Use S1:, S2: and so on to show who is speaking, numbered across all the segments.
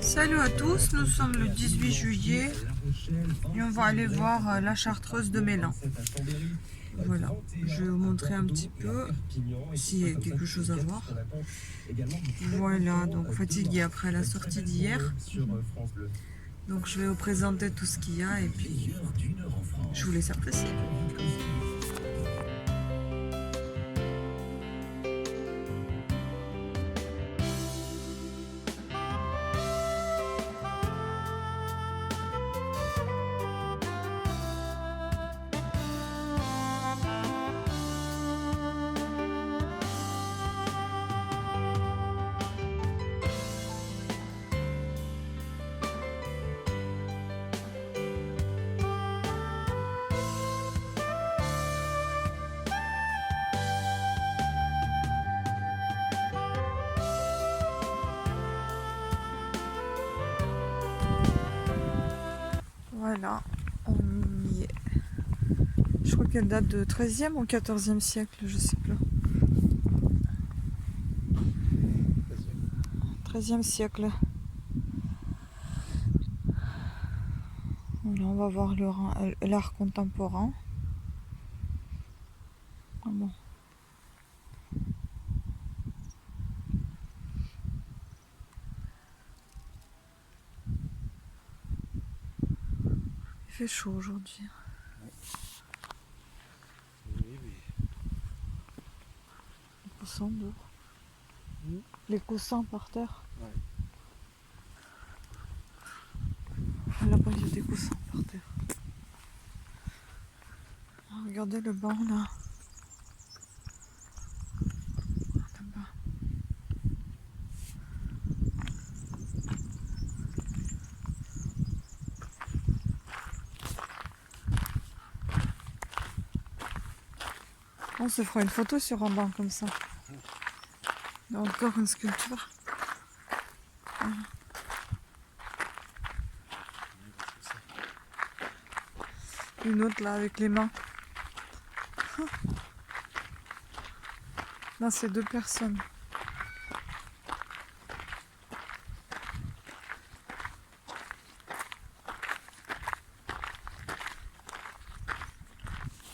S1: Salut à tous, nous sommes le 18 juillet et on va aller voir la chartreuse de Mélan. Voilà, je vais vous montrer un petit peu s'il y a quelque chose à voir. Voilà, donc fatigué après la sortie d'hier. Donc je vais vous présenter tout ce qu'il y a et puis je vous laisse apprécier. Voilà, on y est. Je crois qu'elle date de 13e ou 14e siècle, je sais plus. 13e siècle. Voilà, on va voir l'art contemporain. Ah bon. Il fait chaud aujourd'hui.
S2: Oui.
S1: Les coussins dehors. Les coussins par terre.
S2: Ouais.
S1: Là-bas, il y a des coussins par terre. Regardez le banc là. Là-bas. On se fera une photo sur un banc comme ça. Il y a encore une sculpture. Voilà. Une autre là avec les mains. Là, c'est deux personnes.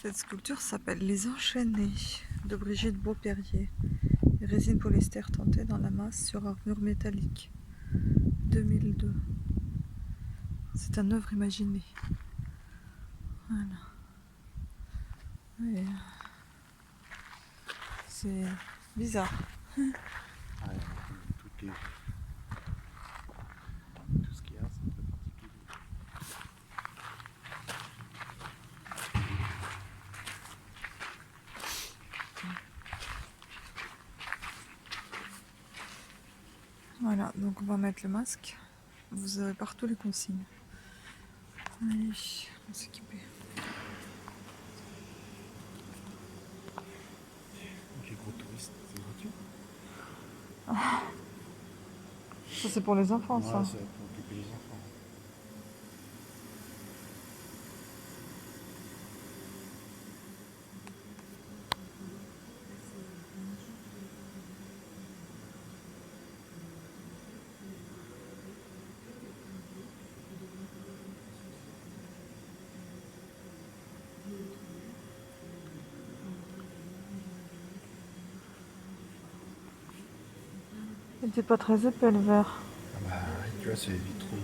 S1: Cette sculpture s'appelle Les Enchaînés de Brigitte Beauperrier. Résine polyester teintée dans la masse sur armure métallique. 2002. C'est une œuvre imaginée. Voilà. Et c'est bizarre.
S2: Ouais, tout ce qu'il y a, c'est un peu particulier.
S1: Voilà, donc on va mettre le masque. Vous avez partout les consignes. Allez, on va s'équiper.
S2: Les gros touristes, c'est gratuit.
S1: Ça c'est pour les enfants,
S2: Ouais,
S1: ça.
S2: c'est pour occuper les enfants.
S1: Il n'était pas très épais le verre.
S2: Ah bah, tu vois, c'est les vitraux.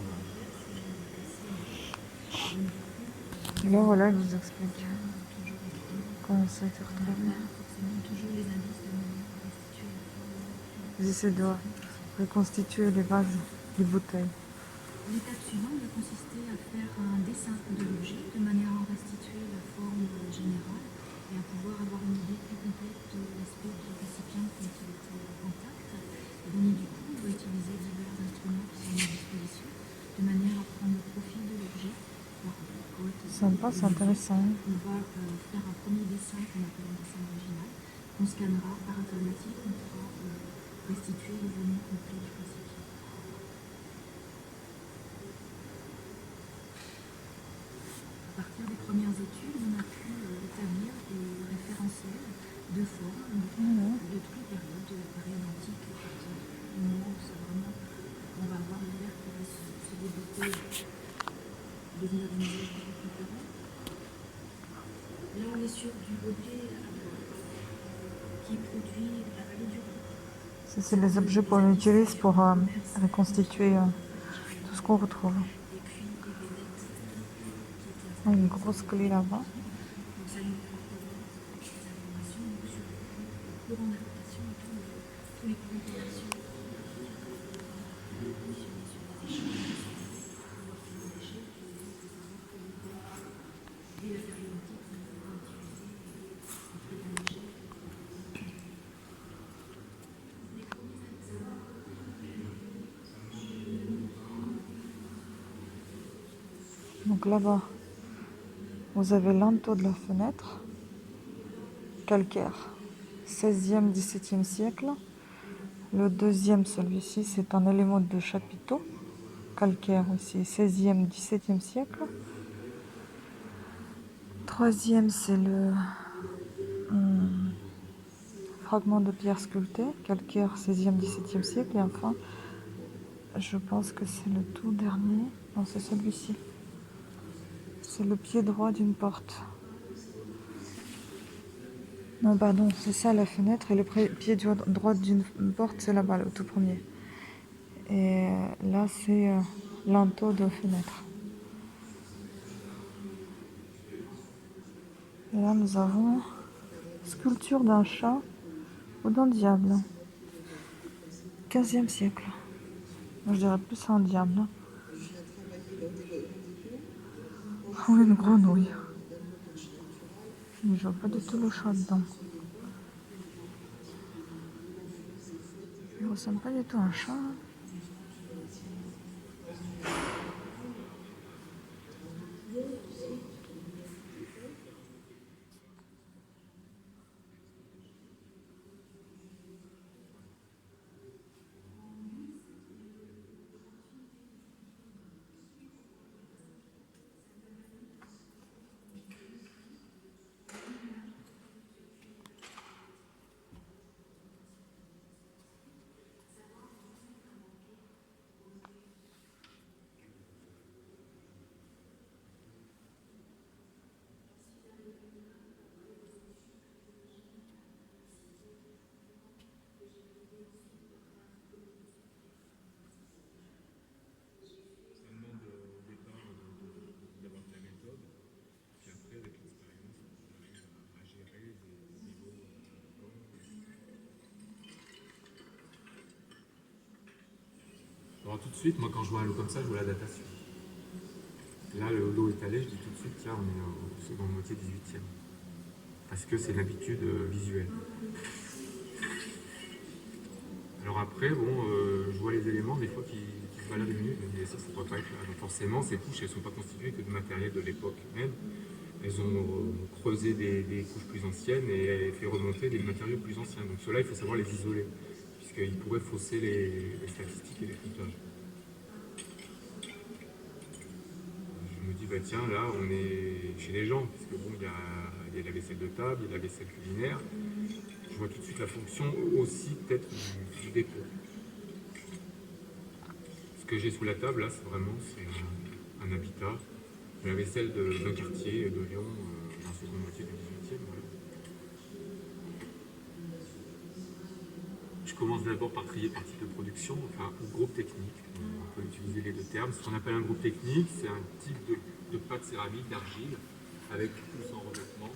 S1: Et là, voilà, il nous explique comment ça a été retrouvé. Ils essaient de reconstituer les vases, les bouteilles.
S3: L'étape suivante va consister à faire un dessin de l'objet de manière à en restituer la forme générale et à pouvoir avoir une idée plus complète de l'aspect du récipient quand il était intact. Et donc, du coup, on va utiliser divers instruments qui sont à disposition de manière à prendre le profil de l'objet.
S1: Sympa, c'est intéressant.
S3: On va faire un premier dessin qu'on appelle un dessin original, qu'on scannera par informatique, on pourra restituer le volume complet du récipient. À partir des premières études, on a pu établir des référentiels de formes de toutes les périodes, de la période antique, où on va voir le verre qui va devenir des usages différents. Là, on est sur du gobelet qui est produit dans la vallée du Rhône.
S1: Ça, c'est les objets qu'on utilise pour reconstituer tout ce qu'on retrouve.
S3: Et puis des vénettes qui étaient
S1: Ah, une grosse clé là-bas.
S3: donc ça nous apporte des informations sur le courant d'importation et tous les courants de relation sur les échanges, et la périodicité qu'on va utiliser entre les déchets.
S1: Donc là-bas, vous avez l'entot de la fenêtre, calcaire, 16e, 17e siècle. Le deuxième, celui-ci, c'est un élément de chapiteau, calcaire aussi, 16e, 17e siècle. Troisième, c'est le fragment de pierre sculptée, calcaire, 16e, 17e siècle. Et enfin, je pense que c'est le tout dernier, non, c'est celui-ci. C'est le pied droit d'une porte. Non, pardon, c'est ça la fenêtre, et le pied droit d'une porte, c'est là-bas, le tout premier. Et là, c'est l'entot de fenêtre. Et là, nous avons sculpture d'un chat ou d'un diable. 15e siècle. Moi, je dirais plus un diable. Ou une grenouille. Mais je vois pas du tout le chat dedans. Il ressemble pas du tout à un chat.
S4: Alors tout de suite, moi quand je vois un lot comme ça, je vois la datation. Là, le lot étalé, je dis tout de suite, tiens, on est au seconde moitié 18e. Parce que c'est l'habitude visuelle. Alors après, bon, je vois les éléments des fois qui se baladent une minute, mais ça ne pourrait pas être là. Donc forcément, ces couches, elles ne sont pas constituées que de matériel de l'époque même. Elles ont creusé des couches plus anciennes et fait remonter des matériaux plus anciens. Donc ceux-là, il faut savoir les isoler, puisqu'ils pourraient fausser les statistiques et les comptages. Je me dis, bah tiens, là, on est chez les gens, puisque bon, il y a la vaisselle de table, il y a la vaisselle culinaire. Je vois tout de suite la fonction aussi peut-être du dépôt. Ce que j'ai sous la table, là, c'est vraiment un habitat. La vaisselle d'un quartier de Lyon, dans la seconde moitié du 18e. Voilà. Je commence d'abord par trier par type de production, enfin, ou groupe technique. On peut utiliser les deux termes. Ce qu'on appelle un groupe technique, c'est un type de pâte céramique, d'argile, avec tout son revêtement.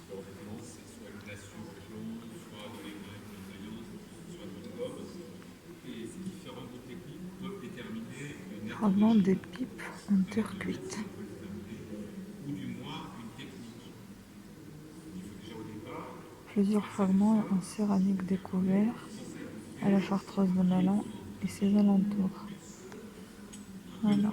S4: Le revêtement, c'est soit une glace sur soit de l'égrès, de faïence, soit de gomme. Et ces différents groupes techniques peuvent déterminer une
S1: Fragment des pipes en terre cuite.
S4: ou du moins une technique. Il faut déjà au départ
S1: Plusieurs fragments en céramique découverts à la chartreuse de Melun et ses alentours. Voilà.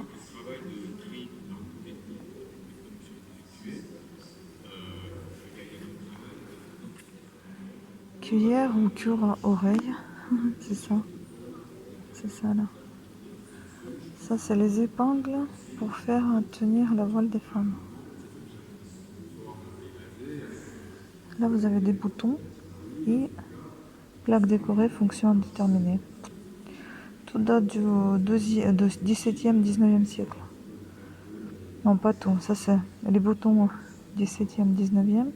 S1: Cuillère ou cure à oreille, c'est ça. C'est ça là. Ça, c'est les épingles pour faire tenir la voile des femmes. Là, vous avez des boutons et plaque décorée, fonction indéterminée. tout date du XVIIe, XIXe siècle. Non, pas tout. Ça, c'est les boutons XVIIe, XIXe.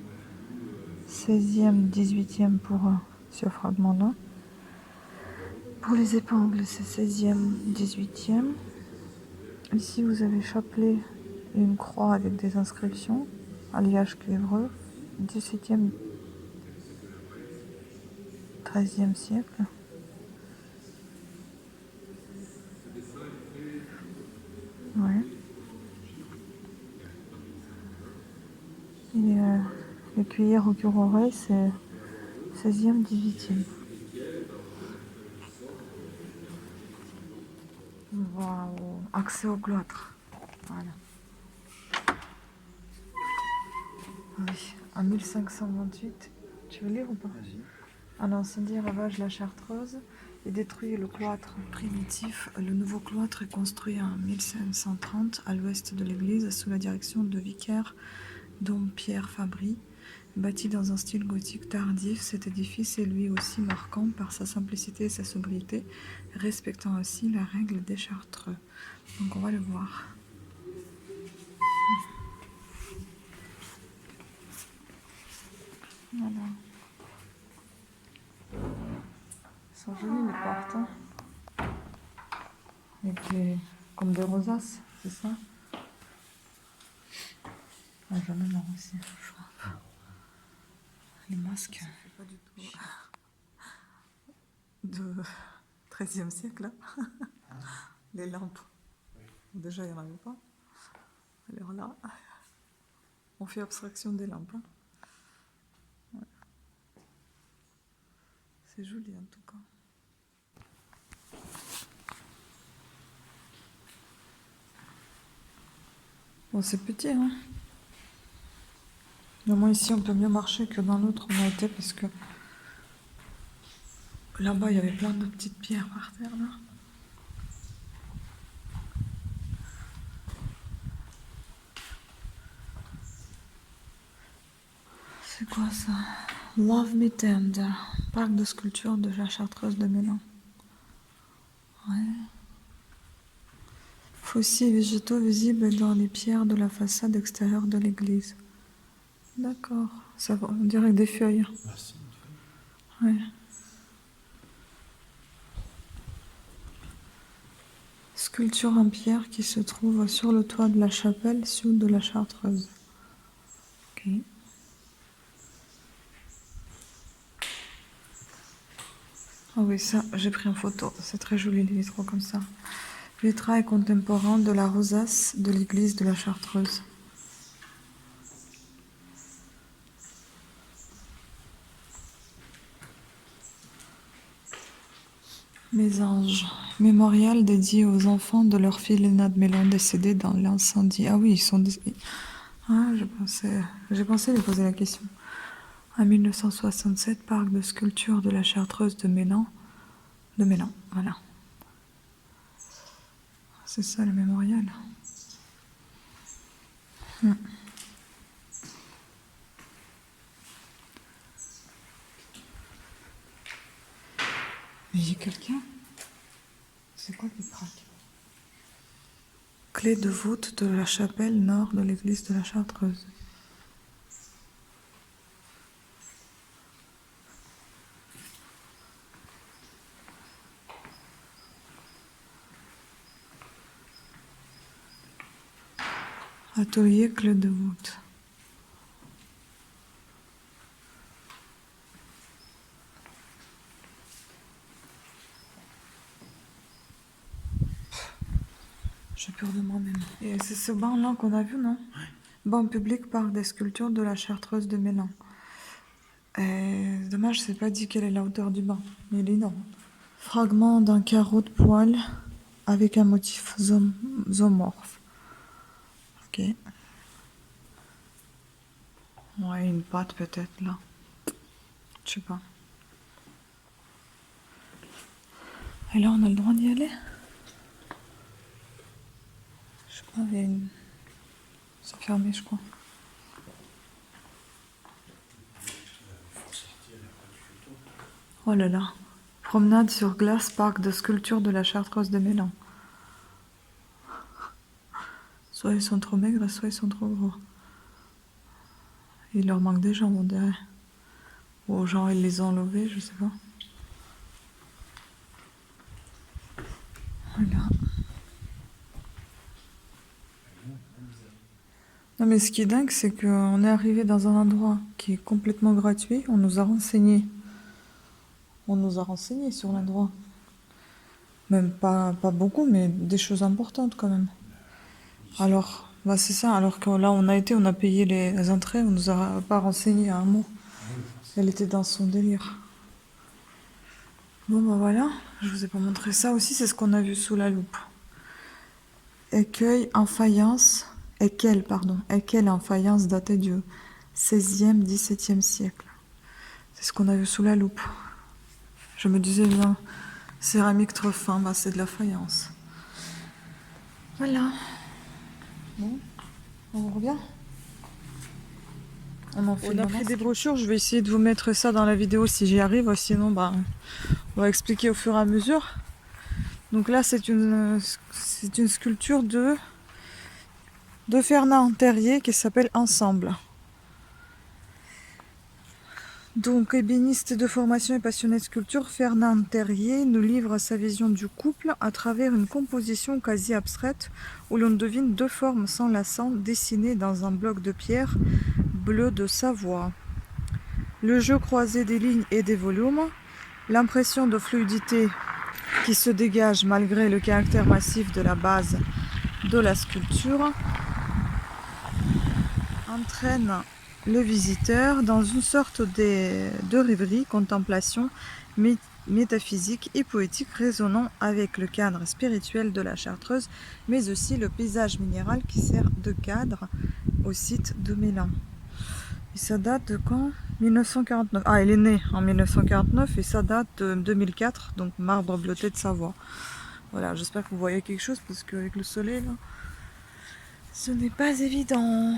S1: XVIe, XVIIIe pour ce fragment-là. Pour les épingles, c'est XVIe, XVIIIe. Ici, vous avez chapelet et une croix avec des inscriptions. Alliage cuivreux. XVIIe, XIIIe siècle. Ouais. Et les cuillères au cure-oreille, c'est 16e, 18e. Waouh, accès au cloître. Voilà. Oui, en 1528. Tu veux lire ou pas?
S2: Vas-y.
S1: Un incendie ravage la Chartreuse et détruit le cloître primitif. Le nouveau cloître est construit en 1530 à l'ouest de l'église sous la direction de vicaire Dom Pierre Fabry. Bâti dans un style gothique tardif, cet édifice est lui aussi marquant par sa simplicité et sa sobriété, respectant aussi la règle des Chartreux. Donc on va le voir. Voilà. Ils sont jolies les portes. Hein. Avec comme des rosaces, c'est ça? Ah, j'en ai marre aussi, je crois. Les masques. C'est pas du tout de 13e siècle. Hein. Les lampes. Déjà, il n'y en avait pas. Alors là, on fait abstraction des lampes. Hein. Ouais. C'est joli en tout cas. Bon, c'est petit, hein. Au moins ici, on peut mieux marcher que dans l'autre où on a été parce que là-bas, il y avait plein de petites pierres par terre, là. C'est quoi ça? Love Me Tender, parc de sculpture de la Chartreuse de Mélan. Ouais. Fossiles végétaux visibles dans les pierres de la façade extérieure de l'église. D'accord. Ça va, on dirait des feuilles.
S2: Merci.
S1: Ouais. Sculpture en pierre qui se trouve sur le toit de la chapelle sud de la Chartreuse. Ok. Ah oui, ça, j'ai pris en photo. C'est très joli les vitraux comme ça. Vitrail contemporain de la rosace de l'église de la Chartreuse. Mésange, mémorial dédié aux enfants de leur fille Léna de Mélan décédée dans l'incendie. Ah oui, ils sont... Ah, j'ai pensé lui poser la question. En 1967, parc de sculpture de la Chartreuse de Mélan. De Mélan, voilà. C'est ça le mémorial. Il y a quelqu'un? C'est quoi qui craque? Clé de voûte de la chapelle nord de l'église de la Chartreuse. Atelier clé de voûte. J'ai peur de moi-même. Et c'est ce banc-là qu'on a vu, non? Ouais. Banc public parc des sculptures de la Chartreuse de Mélan. Dommage, c'est pas dit quelle est la hauteur du banc, mais il est énorme. Fragment d'un carreau de poêle avec un motif zoomorphe. Ok. Ouais, une patte peut-être là. Je sais pas. Et là, on a le droit d'y aller? Je sais pas, il y a une... C'est fermé, je crois. Oh là là, Promenade sur glace, parc de sculpture de la Chartreuse de Mélan. Soit ils sont trop maigres, soit ils sont trop gros. Il leur manque des jambes, on dirait. Ou genre ils les ont enlevés, je sais pas. Voilà. Non mais ce qui est dingue, c'est qu'on est arrivé dans un endroit qui est complètement gratuit. On nous a renseigné. On nous a renseigné sur l'endroit. Même pas beaucoup, mais des choses importantes quand même. Alors, bah c'est ça. Alors que là, on a payé les entrées, on nous a pas renseigné à un mot. Elle était dans son délire. Bon bah voilà, je vous ai pas montré ça aussi, c'est ce qu'on a vu sous la loupe. Écueil en faïence, équelle en faïence daté du 16e, 17e siècle. C'est ce qu'on a vu sous la loupe. Je me disais bien, céramique trop fin, bah c'est de la faïence. Voilà. Bon, on revient. On a pris des brochures, je vais essayer de vous mettre ça dans la vidéo si j'y arrive, sinon bah, on va expliquer au fur et à mesure. Donc là c'est une sculpture de Fernand Terrier qui s'appelle Ensemble. Donc ébéniste de formation et passionné de sculpture, Fernand Terrier nous livre sa vision du couple à travers une composition quasi abstraite où l'on devine deux formes s'enlaçant dessinées dans un bloc de pierre bleu de Savoie. Le jeu croisé des lignes et des volumes, l'impression de fluidité qui se dégage malgré le caractère massif de la base de la sculpture entraîne le visiteur dans une sorte de rêverie, contemplation métaphysique et poétique résonnant avec le cadre spirituel de la Chartreuse, mais aussi le paysage minéral qui sert de cadre au site de Mélan. Et ça date de quand? 1949. Ah, elle est née en 1949 et ça date de 2004, donc marbre bleuté de Savoie. Voilà, j'espère que vous voyez quelque chose parce qu'avec le soleil, là, ce n'est pas évident.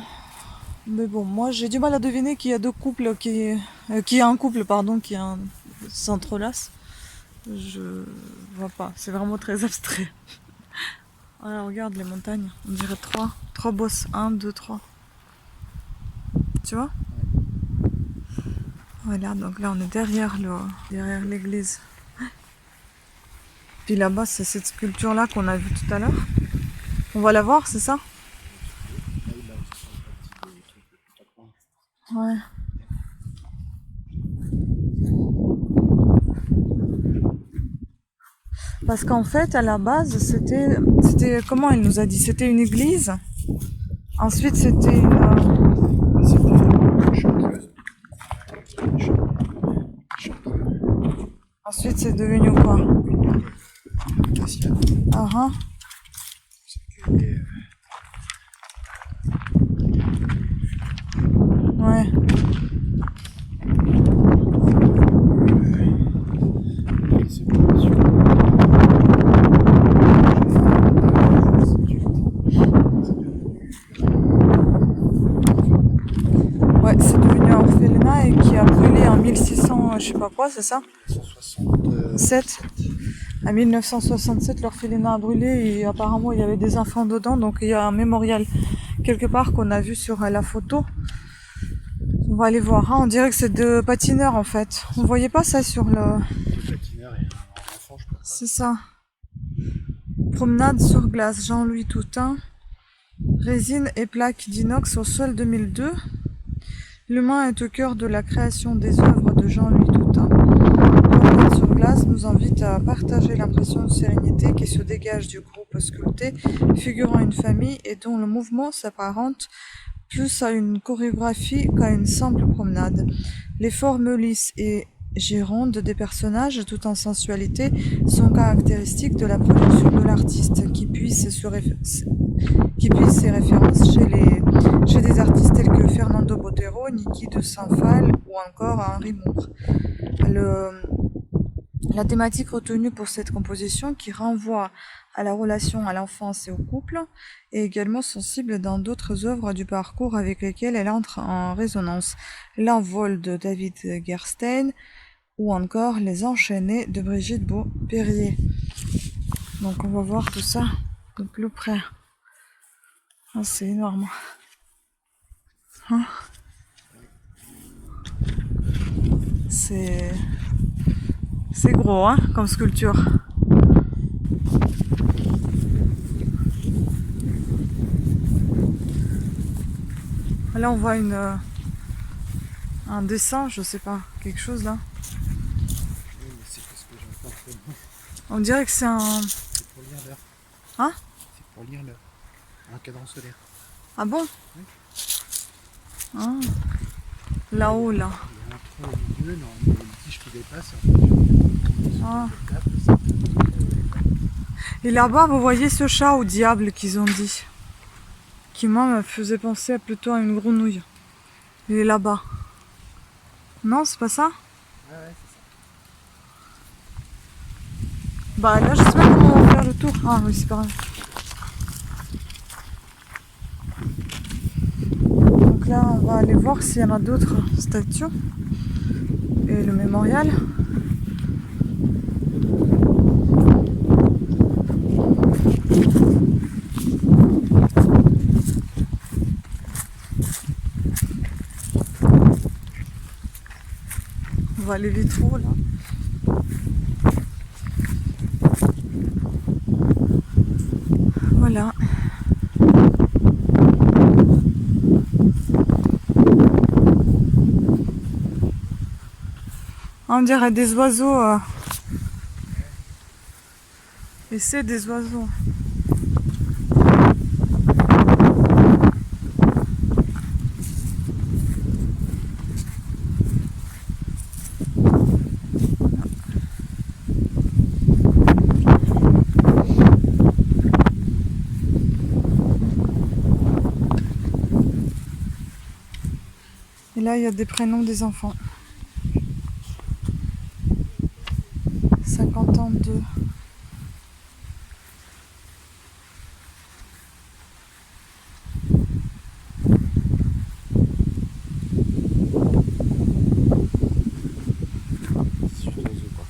S1: Mais bon, moi j'ai du mal à deviner qu'il y a deux couples qu'il y a un couple qui s'entrelace. Je vois pas, c'est vraiment très abstrait. Voilà, regarde les montagnes, on dirait trois bosses, 1, 2, 3. Tu vois? Voilà, donc là on est derrière l'église. Puis là-bas c'est cette sculpture là qu'on a vue tout à l'heure. On va la voir, c'est ça? Ouais. Parce qu'en fait, à la base, c'était comment elle nous a dit? C'était une église. Ensuite, c'était Ensuite, c'est devenu quoi? Ah, ouais. Ouais, c'est devenu un orphelinat et qui a brûlé en 1600, je sais pas quoi, c'est ça? 1967. En 1967, l'orphelinat a brûlé et apparemment il y avait des enfants dedans, donc il y a un mémorial quelque part qu'on a vu sur la photo. On va aller voir, hein. On dirait que c'est deux patineurs en fait. On voyait pas ça sur le...
S2: Deux patineurs et un enfant, je pense.
S1: C'est ça. Promenade sur glace, Jean-Louis Toutain. Résine et plaques d'inox au sol 2002. L'humain est au cœur de la création des œuvres de Jean-Louis Toutain. Promenade sur glace nous invite à partager l'impression de sérénité qui se dégage du groupe sculpté, figurant une famille et dont le mouvement s'apparente plus à une chorégraphie qu'à une simple promenade. Les formes lisses et gérondes des personnages, tout en sensualité, sont caractéristiques de la production de l'artiste, qui puise ses références chez des artistes tels que Fernando Botero, Niki de Saint-Phal ou encore Henri Moore. La thématique retenue pour cette composition, qui renvoie à la relation à l'enfance et au couple, est également sensible dans d'autres œuvres du parcours avec lesquelles elle entre en résonance. L'envol de David Gerstein, ou encore Les Enchaînés de Brigitte Beau-Perrier. Donc on va voir tout ça de plus près. Ah, c'est énorme. Hein? C'est gros, hein, comme sculpture. Là on voit un dessin, je sais pas, quelque chose là.
S2: Oui, mais c'est parce que j'ai pas fait.
S1: On dirait que c'est un...
S2: C'est pour lire l'heure.
S1: Hein?
S2: C'est pour lire l'heure. Un cadran solaire.
S1: Ah bon?
S2: Oui.
S1: Ah. Là-haut là.
S2: Il y a un trou au milieu, non, il y a une tige qui dépasse. En fait,
S1: Ah. Et là-bas, vous voyez ce chat au diable qu'ils ont dit. Qui moi me faisait penser plutôt à une grenouille. Il est là-bas. Non, c'est pas ça?
S2: Ouais, ouais, c'est ça.
S1: Bah là, je sais pas comment on va faire le tour. Ah oui, c'est pas grave. Donc là, on va aller voir s'il y en a d'autres statues. Et le mémorial. On va aller vite trop là. Voilà. On dirait des oiseaux. Et c'est des oiseaux. Et là, il y a des prénoms des enfants. 50 ans de...
S2: C'est sur les yeux, quoi.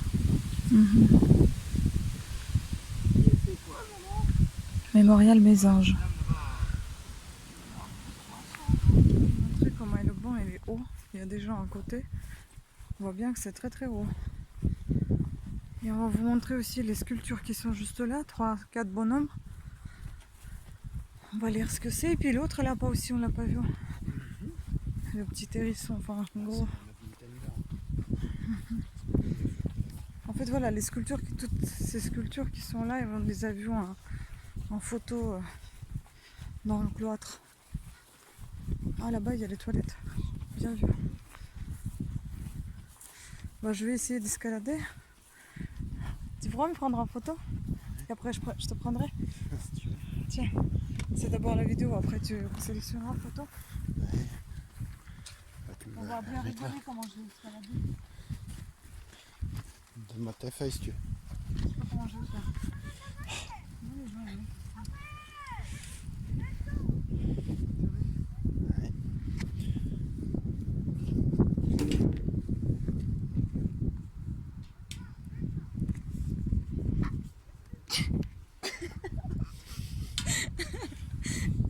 S1: Mémorial Mésange. Montrer comment le banc il est haut. Il y a des gens à côté. On voit bien que c'est très très haut. Et on va vous montrer aussi les sculptures qui sont juste là. 3-4 bonhommes. On va lire ce que c'est. Et puis l'autre là-bas aussi, on l'a pas vu. Le petit hérisson, enfin en gros. En fait voilà, les sculptures, toutes ces sculptures qui sont là, on les a vues en photo dans le cloître. Ah là-bas il y a les toilettes. Bien vu. Bah, je vais essayer d'escalader. Tu pourras me prendre en photo? Et après je te prendrai.
S2: Si tu veux.
S1: Tiens, c'est d'abord la vidéo, après tu sélectionneras la photo.
S2: Ouais. Bah,
S1: On va bien rigoler comment je vais escalader.
S2: Donne-moi ta feuille si tu veux.
S1: Je sais pas comment je vais faire.
S2: Ouais.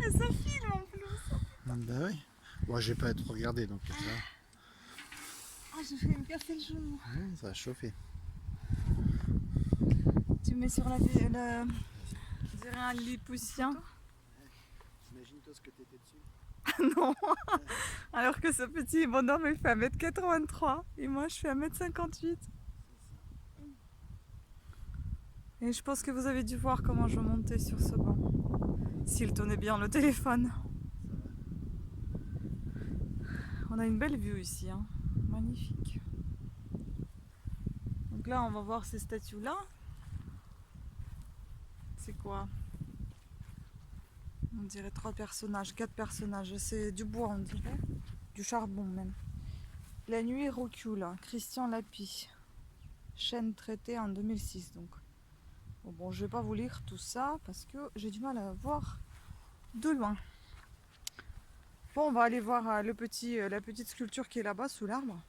S1: Et ça filme en plus.
S2: Bah oui. Bon, j'ai pas à trop regarder donc ça.
S1: Ah, j'ai fait me casser le genou.
S2: Ouais, ça va chauffer.
S1: Tu mets sur je dirais un lit poussien.
S2: Imagine-toi ce que t'étais dessus.
S1: Non. Alors que ce petit bonhomme il fait 1m83 et moi je fais 1m58. Et je pense que vous avez dû voir comment je montais sur ce banc. S'il tenait bien le téléphone. On a une belle vue ici, hein. Magnifique. Donc là on va voir ces statues là. C'est quoi? On dirait 3 personnages, 4 personnages. C'est du bois on dirait. Du charbon même. La nuit recule, Christian Lapie. Chaîne traitée en 2006 donc. Bon, je vais pas vous lire tout ça parce que j'ai du mal à voir de loin. Bon, on va aller voir la petite sculpture qui est là-bas sous l'arbre.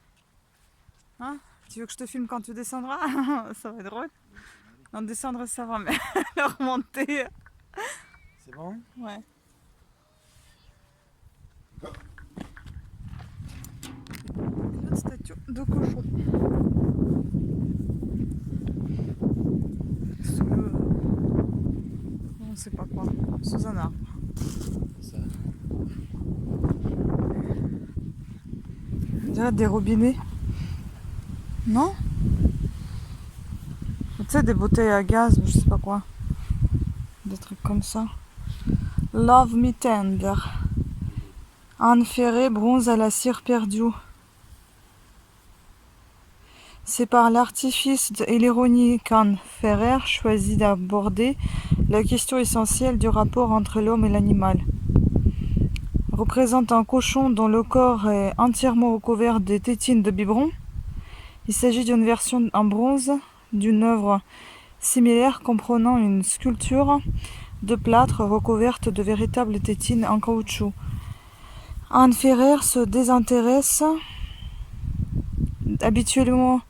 S1: Hein? Tu veux que je te filme quand tu descendras? Ça va être drôle. Non, descendre ça va, mais la remonter...
S2: C'est bon?
S1: Ouais. Une statue de cochon. Sous le... On ne sait pas quoi. Sous un arbre.
S2: Ça.
S1: On dirait des robinets. Non? Tu sais, des bouteilles à gaz, je sais pas quoi. Des trucs comme ça. Love me tender. Anne Ferré, bronze à la cire perdue. C'est par l'artifice et l'ironie qu'Anne Ferrer choisit d'aborder la question essentielle du rapport entre l'homme et l'animal. Représente un cochon dont le corps est entièrement recouvert de tétines de biberon. Il s'agit d'une version en bronze d'une œuvre similaire comprenant une sculpture de plâtre recouverte de véritables tétines en caoutchouc. Anne Ferrer se désintéresse habituellement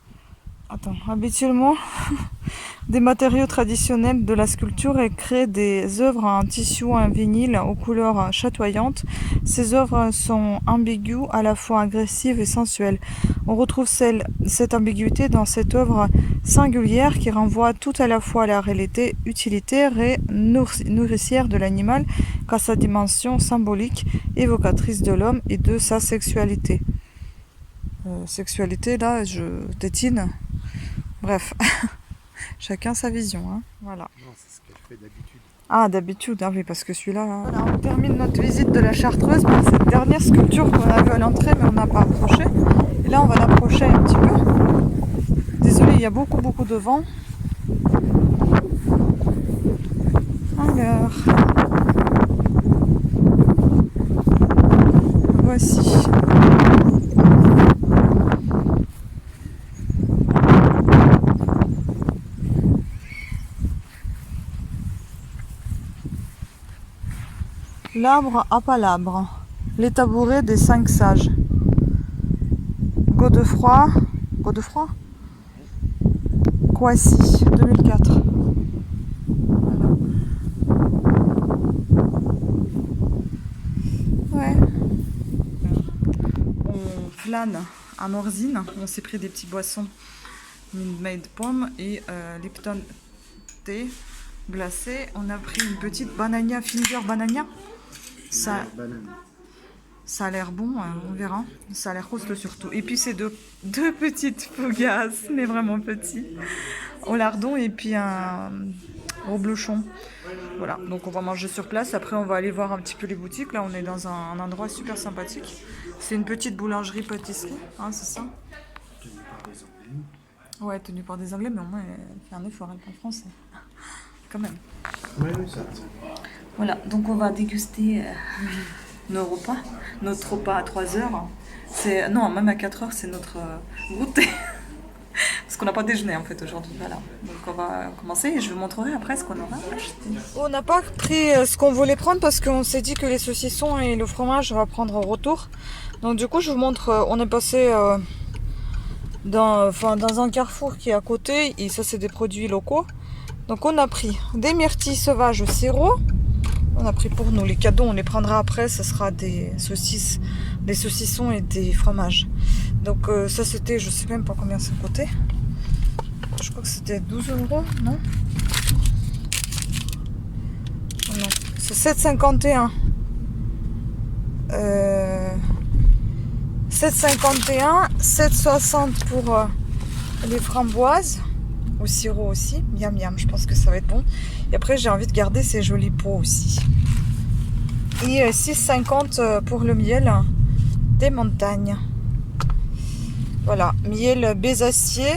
S1: des matériaux traditionnels de la sculpture et crée des œuvres en tissu en vinyle aux couleurs chatoyantes. Ces œuvres sont ambiguës, à la fois agressives et sensuelles. On retrouve cette ambiguïté dans cette œuvre singulière qui renvoie tout à la fois à la réalité utilitaire et nourricière de l'animal qu'à sa dimension symbolique, évocatrice de l'homme et de sa sexualité. Sexualité, là, je tétine. Bref, chacun sa vision. Hein. Voilà.
S2: Non, c'est ce qu'elle fait d'habitude.
S1: Ah, d'habitude, ah oui, parce que celui-là... Voilà, on termine notre visite de la Chartreuse par cette dernière sculpture qu'on a vue à l'entrée, mais on n'a pas approché. Et là, on va l'approcher un petit peu. Désolée, il y a beaucoup de vent. Alors... Voici. L'arbre à palabre, les tabourets des 5 sages. Godefroy Coissy, 2004. Voilà. Ouais. On flâne à Morzine, on s'est pris des petits boissons, Minute Maid pomme et Lipton thé glacé. On a pris une petite banania, Finger banania. Ça a l'air bon, on verra. Ça a l'air costaud surtout. Et puis c'est deux petites fougasses, mais vraiment petits, au lardon et puis un reblochon. Voilà, donc on va manger sur place. Après on va aller voir un petit peu les boutiques. Là on est dans un endroit super sympathique. C'est une petite boulangerie-pâtisserie, hein, c'est ça?
S2: Tenue par des Anglais.
S1: Ouais, tenue par des Anglais, mais au moins elle fait un effort, elle parle français. Quand même.
S2: Oui, ça.
S1: Voilà, donc on va déguster notre repas à 3 heures. Non, même à 4 heures, c'est notre goûter. Parce qu'on n'a pas déjeuné en fait aujourd'hui. Voilà. Donc on va commencer et je vous montrerai après ce qu'on aura acheté. On n'a pas pris ce qu'on voulait prendre parce qu'on s'est dit que les saucissons et le fromage, on va prendre au retour. Donc du coup, je vous montre, on est passé dans un carrefour qui est à côté et ça, c'est des produits locaux. Donc on a pris des myrtilles sauvages au sirop. On a pris pour nous. Les cadeaux, on les prendra après. Ce sera des saucisses, des saucissons et des fromages. Donc ça, c'était, je sais même pas combien ça coûtait. Je crois que c'était 12 €, non? Oh non, c'est 7,51. 7,51, 7,60 pour les framboises. Au sirop aussi, miam miam, je pense que ça va être bon. Et après j'ai envie de garder ces jolis pots aussi. Et 6,50 pour le miel des montagnes. Voilà, miel bésacier,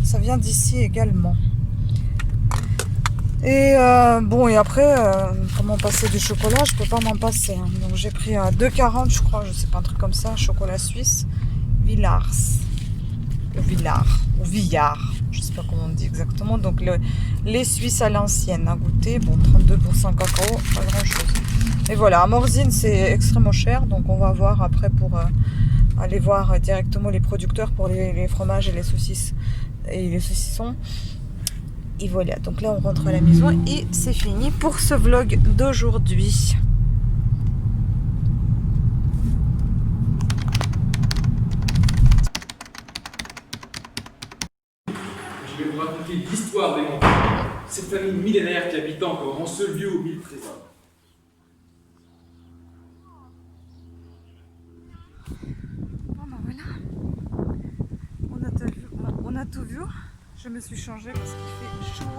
S1: ça vient d'ici également. Et bon, et après, comment passer du chocolat, je peux pas m'en passer. Hein. Donc j'ai pris 2,40 je crois, je sais pas, un truc comme ça, chocolat suisse, Villars. Ou Villard, je sais pas comment on dit exactement. Donc les Suisses à l'ancienne à goûter, bon 32% cacao, pas grand chose. Et voilà, à Morzine c'est extrêmement cher, donc on va voir après pour aller voir directement les producteurs pour les fromages et les saucisses et les saucissons. Et voilà, donc là on rentre à la maison et c'est fini pour ce vlog d'aujourd'hui.
S5: Je vais vous raconter l'histoire des montagnes, cette famille millénaire qui habite encore en ce lieu aux mille trésors.
S1: Bon ben voilà, on a tout vu. Je me suis changée parce qu'il fait chaud.